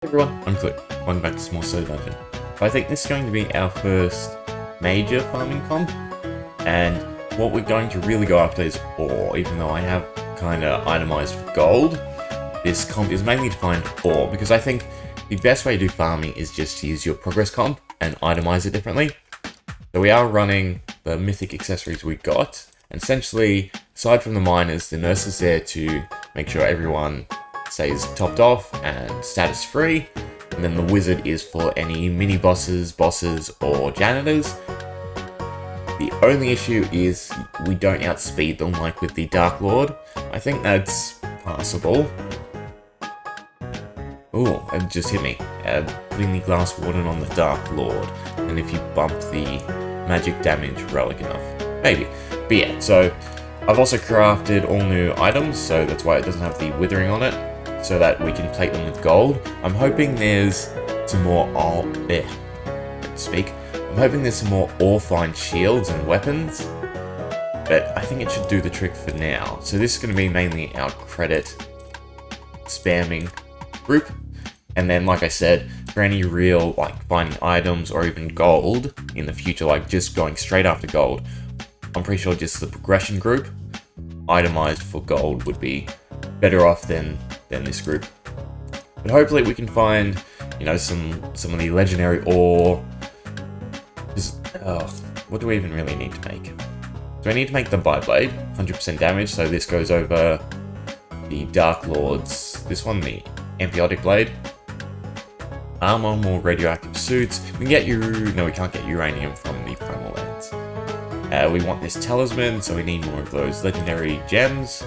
Everyone, I'm Kloo. Welcome back to Small Soda Dungeon. So I think this is going to be our first major farming comp, and what we're going to really go after is ore. Even though I have kind of itemized for gold, this comp is mainly to find ore, because I think the best way to do farming is just to use your progress comp and itemize it differently. So we are running the mythic accessories we got, and essentially, aside from the miners, the nurse is there to make sure everyone stays topped off and status free, and then the wizard is for any mini bosses, or janitors. The only issue is we don't outspeed them like with the Dark Lord. I think that's passable. Oh, it just hit me. Putting the glass warden on the Dark Lord, and if you bump the magic damage relic enough. Maybe. But yeah, so I've also crafted all new items, so that's why it doesn't have the withering on it, so that we can plate them with gold. I'm hoping there's some more I'm hoping there's some more ore-find shields and weapons, but I think it should do the trick for now. So this is going to be mainly our credit spamming group, and then like I said, for any real like finding items or even gold in the future, like just going straight after gold, I'm pretty sure just the progression group itemized for gold would be better off than this group. But hopefully we can find, you know, some of the legendary ore. What do we even really need to make? So I need to make the Bi-Blade, 100% damage, so this goes over the Dark Lord's, this one, the Amphiotic Blade. Armor, more radioactive suits. We can get no, we can't get uranium from the Primal Lands. We want this talisman, so we need more of those legendary gems.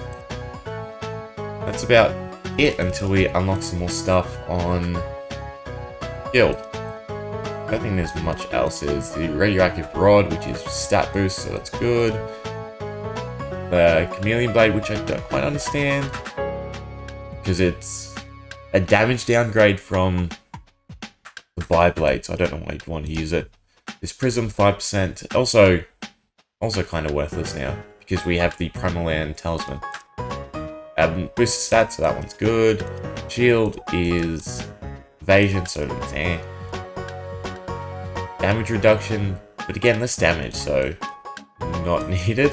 That's about it until we unlock some more stuff on Guild. I don't think there's much else. There's the radioactive rod, which is stat boost, so that's good. The chameleon blade, which I don't quite understand, because it's a damage downgrade from the Bi-Blade, so I don't know why you'd want to use it. This prism 5%, also kind of worthless now, because we have the Primal Land talisman. Boost stats, so that one's good. Shield is evasion, so it's eh. Damage reduction, but again, less damage, so not needed.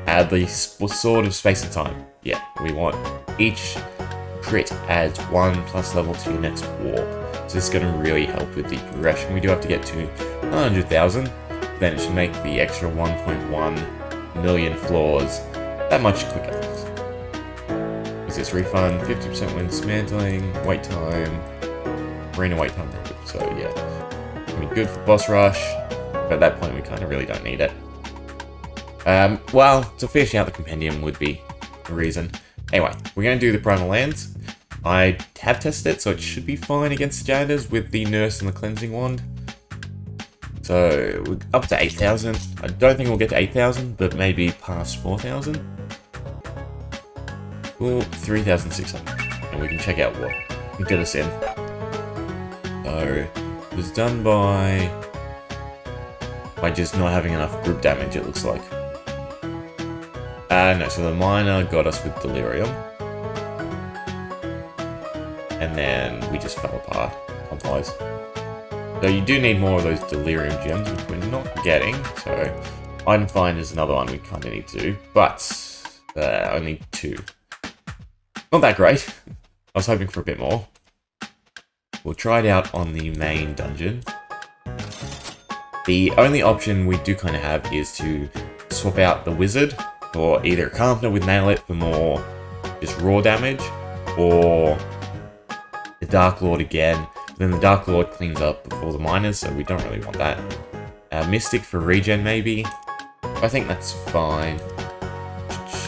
Add the Sword of Space and Time. Yeah, we want each crit adds 1+ level to your next warp. So this is going to really help with the progression. We do have to get to 100,000, then it should make the extra 1.1 million floors that much quicker. Is this refund? 50% when dismantling, wait time, arena wait time, so yeah. It'll be good for boss rush, but at that point we kind of really don't need it. Well, to finish out the compendium would be a reason. Anyway, we're going to do the Primal Lands. I have tested it, so it should be fine against the janitors with the nurse and the cleansing wand. So, we're up to 8,000. I don't think we'll get to 8,000, but maybe past 4,000. Well, 3,600. And we can check out what can get us in. So, it was done by just not having enough group damage, it looks like. No, so the miner got us with delirium. And then we just fell apart, comp-wise. So you do need more of those delirium gems, which we're not getting. So item find is another one we kind of need to do, but only 2. Not that great. I was hoping for a bit more. We'll try it out on the main dungeon. The only option we do kind of have is to swap out the wizard for either a Carpenter with Nail It for more just raw damage, or the Dark Lord again. Then the Dark Lord cleans up before the miners, so we don't really want that. Mystic for regen, maybe. I think that's fine.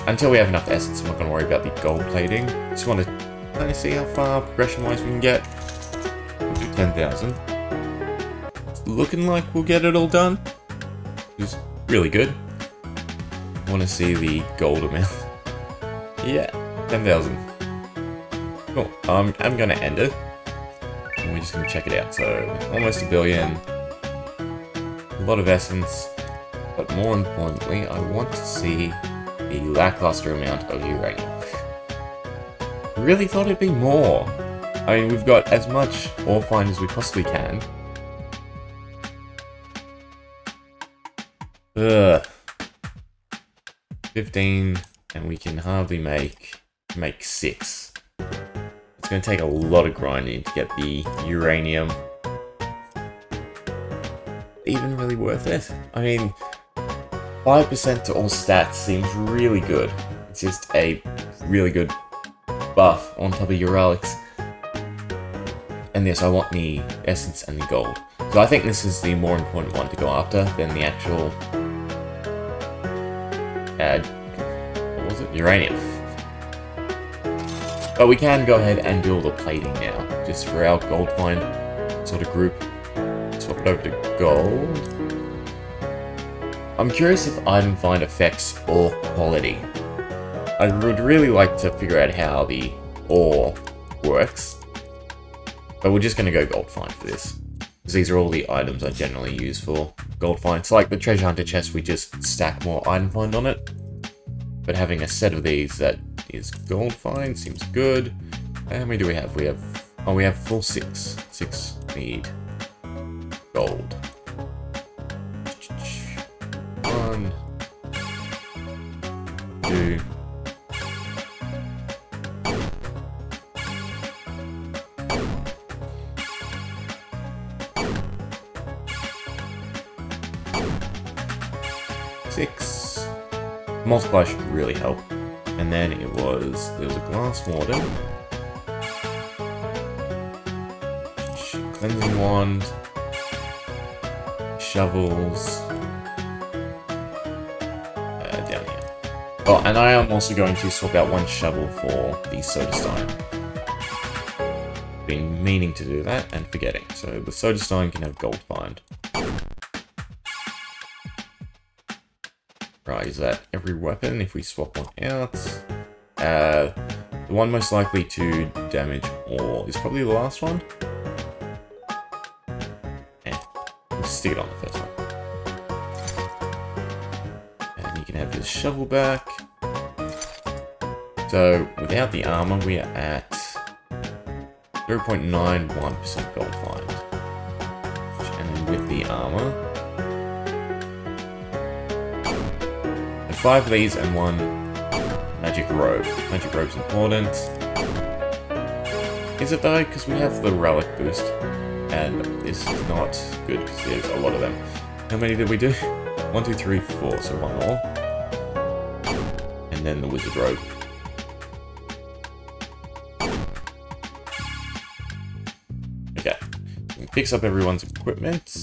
Until we have enough essence, I'm not going to worry about the gold plating. Just want to kind of see how far progression-wise we can get. We'll do 10,000. It's looking like we'll get it all done. Which is really good. I want to see the gold amount. Yeah, 10,000. Cool. I'm going to end it. And we're just going to check it out. So, almost 1 billion. A lot of essence. But more importantly, I want to see the lackluster amount of uranium. I really thought it'd be more. I mean, we've got as much ore find as we possibly can. Ugh. 15, and we can hardly make 6. It's going to take a lot of grinding to get the uranium. Even really worth it? I mean, 5% to all stats seems really good. It's just a really good buff on top of your relics. And yes, I want the essence and the gold. So I think this is the more important one to go after than the actual... what was it? Uranium. But we can go ahead and do all the plating now, just for our gold find sort of group. Swap it over to gold. I'm curious if item find affects ore quality. I would really like to figure out how the ore works. But we're just going to go gold find for this. Because these are all the items I generally use for gold find. So like the treasure hunter chest, we just stack more item find on it. But having a set of these that is gold find seems good. How many do we have? We have full 6. 6 need gold. 1, 2. Multiply should really help. And then there was a glass warden, cleansing wand, shovels, down here. Oh, and I am also going to swap out 1 shovel for the soda stein. Been meaning to do that and forgetting. So the soda stein can have gold find. Right, is that every weapon if we swap one out? The one most likely to damage ore is probably the last one. We'll stick it on the first one. And you can have this shovel back. So, without the armor, we are at 0.91% gold find. And then with the armor, 5 of these and 1 magic robe. Magic robe's important. Is it though? Because we have the relic boost. And this is not good because there's a lot of them. How many did we do? 1, 2, 3, 4. So 1 more. And then the wizard robe. Okay. It picks up everyone's equipment.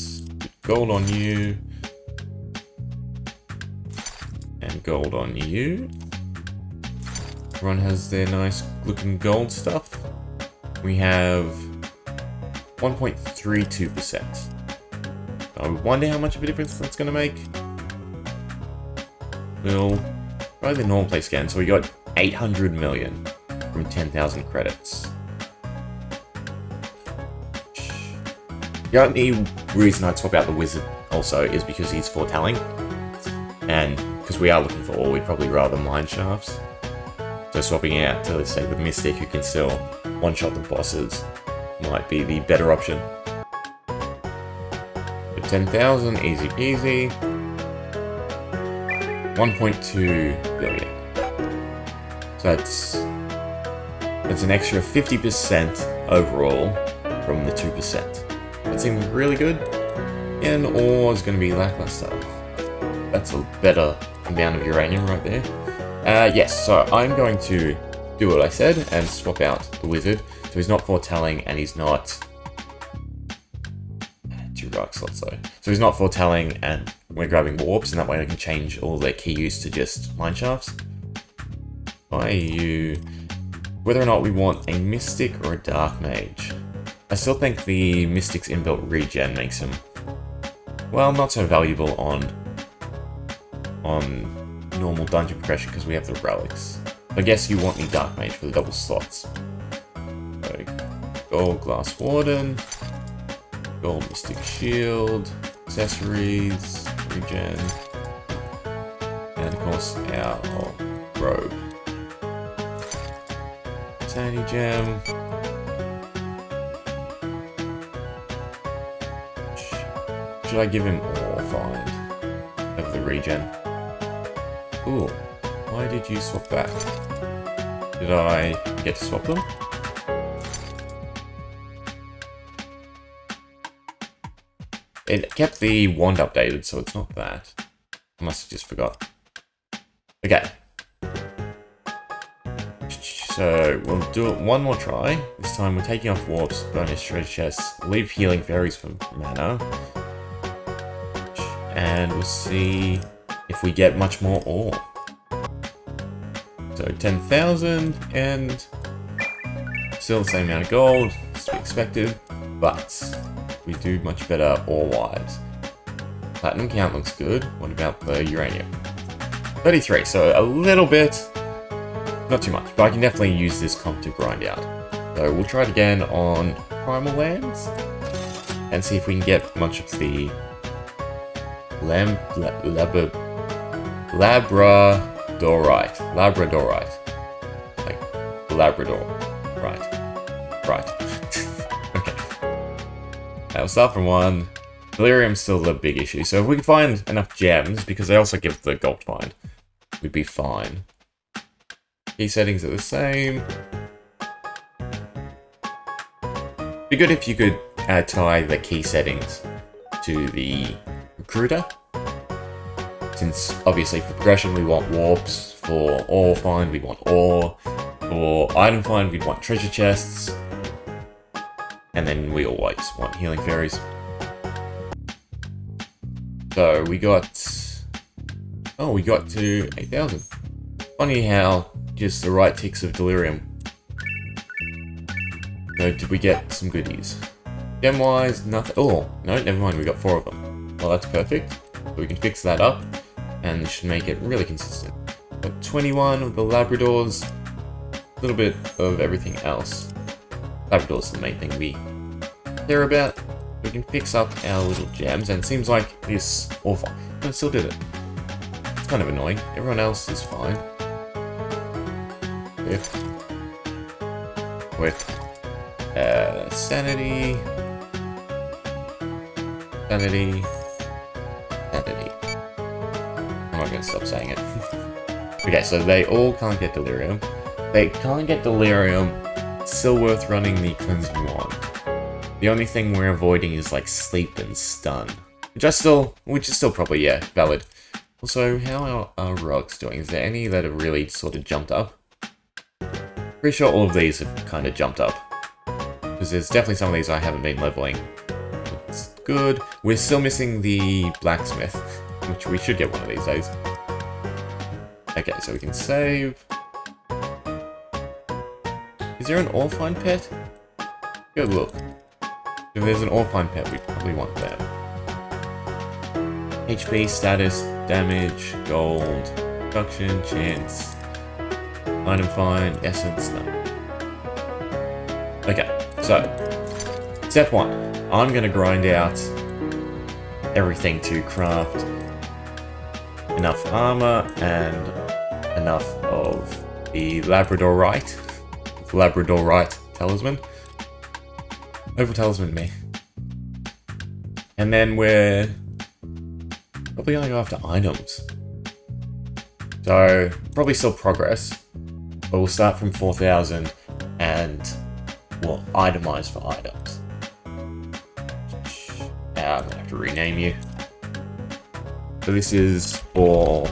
Gold on you. And gold on you. Everyone has their nice looking gold stuff. We have 1.32%. I wonder how much of a difference that's going to make. We'll try the normal play scan. So we got 800 million from 10,000 credits. The only reason I'd swap out the wizard also is because he's foretelling. And because we are looking for ore, we'd probably rather mine shafts. So swapping out to, let's say, the Mystic who can still one-shot the bosses might be the better option. For 10,000, easy peasy. 1.2 billion. So that's an extra 50% overall from the 2%. That seems really good. And ore is going to be lackluster. That's a better amount of uranium right there. Yes, so I'm going to do what I said and swap out the wizard. So he's not foretelling and he's not... 2 rock slots though. So he's not foretelling and we're grabbing warps, and that way I can change all their key use to just mine shafts. Whether or not we want a Mystic or a Dark Mage. I still think the Mystic's inbuilt regen makes him, well, not so valuable on normal dungeon progression because we have the relics. I guess you want the Dark Mage for the double slots. So, gold glass warden, gold mystic shield, accessories, regen, and of course our robe. Sandy gem, Should I give him ore find of the regen? Ooh, why did you swap back? Did I get to swap them? It kept the wand updated, so it's not that. I must have just forgot. Okay. So, we'll do it one more try. This time we're taking off warps, bonus treasure chests, leave healing fairies for mana. And we'll see if we get much more ore. So 10,000 and still the same amount of gold, as to be expected, but we do much better ore-wise. Platinum count looks good. What about the uranium? 33, so a little bit, not too much, but I can definitely use this comp to grind out. So we'll try it again on Primal Lands and see if we can get much of the Labradorite. Like Labrador. Right. Okay. We'll start from 1. Delirium's still the big issue, so if we can find enough gems, because they also give the gold find, we'd be fine. Key settings are the same. Be good if you could tie the key settings to the recruiter. Since obviously for progression we want warps, for ore find we want ore, for item find we want treasure chests, and then we always want healing fairies. So we got to 8,000. Funny how just the right ticks of delirium. So did we get some goodies? Gem wise, nothing. Oh no, never mind. We got 4 of them. Well, that's perfect. So we can fix that up, and it should make it really consistent. Got 21 of the Labradors. A little bit of everything else. Labrador's the main thing we care about. We can fix up our little gems, and it seems like this all fine. But I still did it. It's kind of annoying. Everyone else is fine. With sanity. I'm not going to stop saying it. Okay, so they all can't get delirium. They can't get delirium. It's still worth running the cleansing wand. The only thing we're avoiding is like sleep and stun, which is still probably, yeah, valid. Also, how are our rocks doing? Is there any that have really sort of jumped up? Pretty sure all of these have kind of jumped up. Because there's definitely some of these I haven't been leveling. It's good. We're still missing the blacksmith, which we should get one of these days. Okay, so we can save. Is there an ore find pet? Go look. If there's an ore find pet, we probably want them. HP, status, damage, gold, production, chance, item find, essence, no. Okay, so, step 1. I'm going to grind out everything to craft enough armor and enough of the Labradorite talisman. Over talisman me. And then we're probably gonna go after items. So, probably still progress, but we'll start from 4,000 and we'll itemize for items. I'm gonna have to rename you. So this is for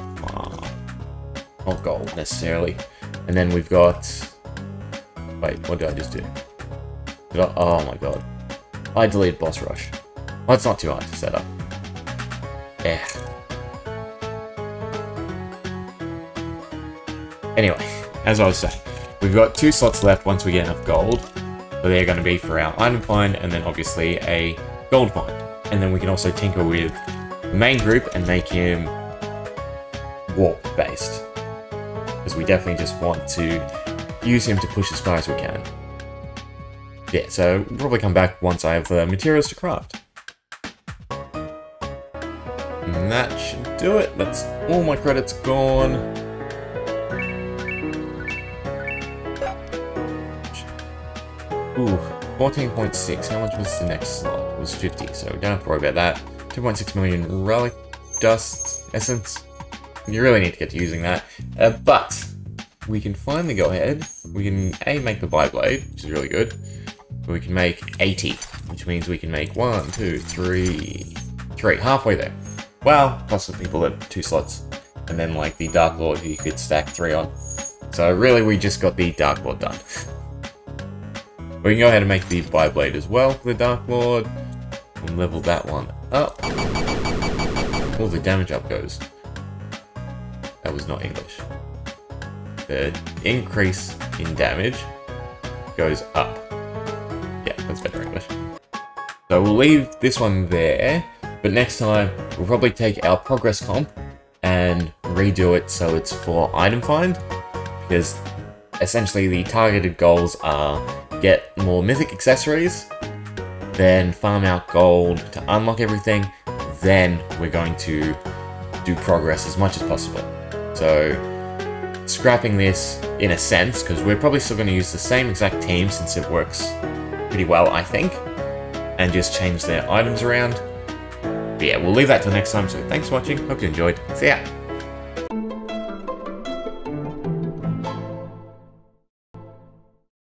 not gold necessarily. And then we've got, wait, what did I just do? Oh my god. I deleted boss rush. Well, it's not too hard to set up. Yeah. Anyway, as I was saying, we've got 2 slots left once we get enough gold. So they're going to be for our item find and then obviously a gold find. And then we can also tinker with the main group and make him warp based. Because we definitely just want to use him to push as far as we can. Yeah, so we'll probably come back once I have the materials to craft. And that should do it. That's all my credits gone. Ooh, 14.6. How much was the next slot? It was 50, so we don't have to worry about that. 2.6 million relic dust essence. You really need to get to using that. But we can finally go ahead. We can make the Bi-Blade, which is really good. We can make 80, which means we can make 1, 2, 3, halfway there. Well, plus the people at 2 slots. And then like the Dark Lord who you could stack 3 on. So really we just got the Dark Lord done. We can go ahead and make the Bi-Blade as well for the Dark Lord. We'll level that one up. All the damage up goes. That was not English. The increase in damage goes up. Yeah, that's better English. So we'll leave this one there, but next time we'll probably take our progress comp and redo it so it's for item find, because essentially the targeted goals are get more mythic accessories, then farm out gold to unlock everything, then we're going to do progress as much as possible. So scrapping this in a sense, because we're probably still going to use the same exact team since it works pretty well, I think, and just change their items around. But yeah, we'll leave that till next time, so thanks for watching, hope you enjoyed, see ya!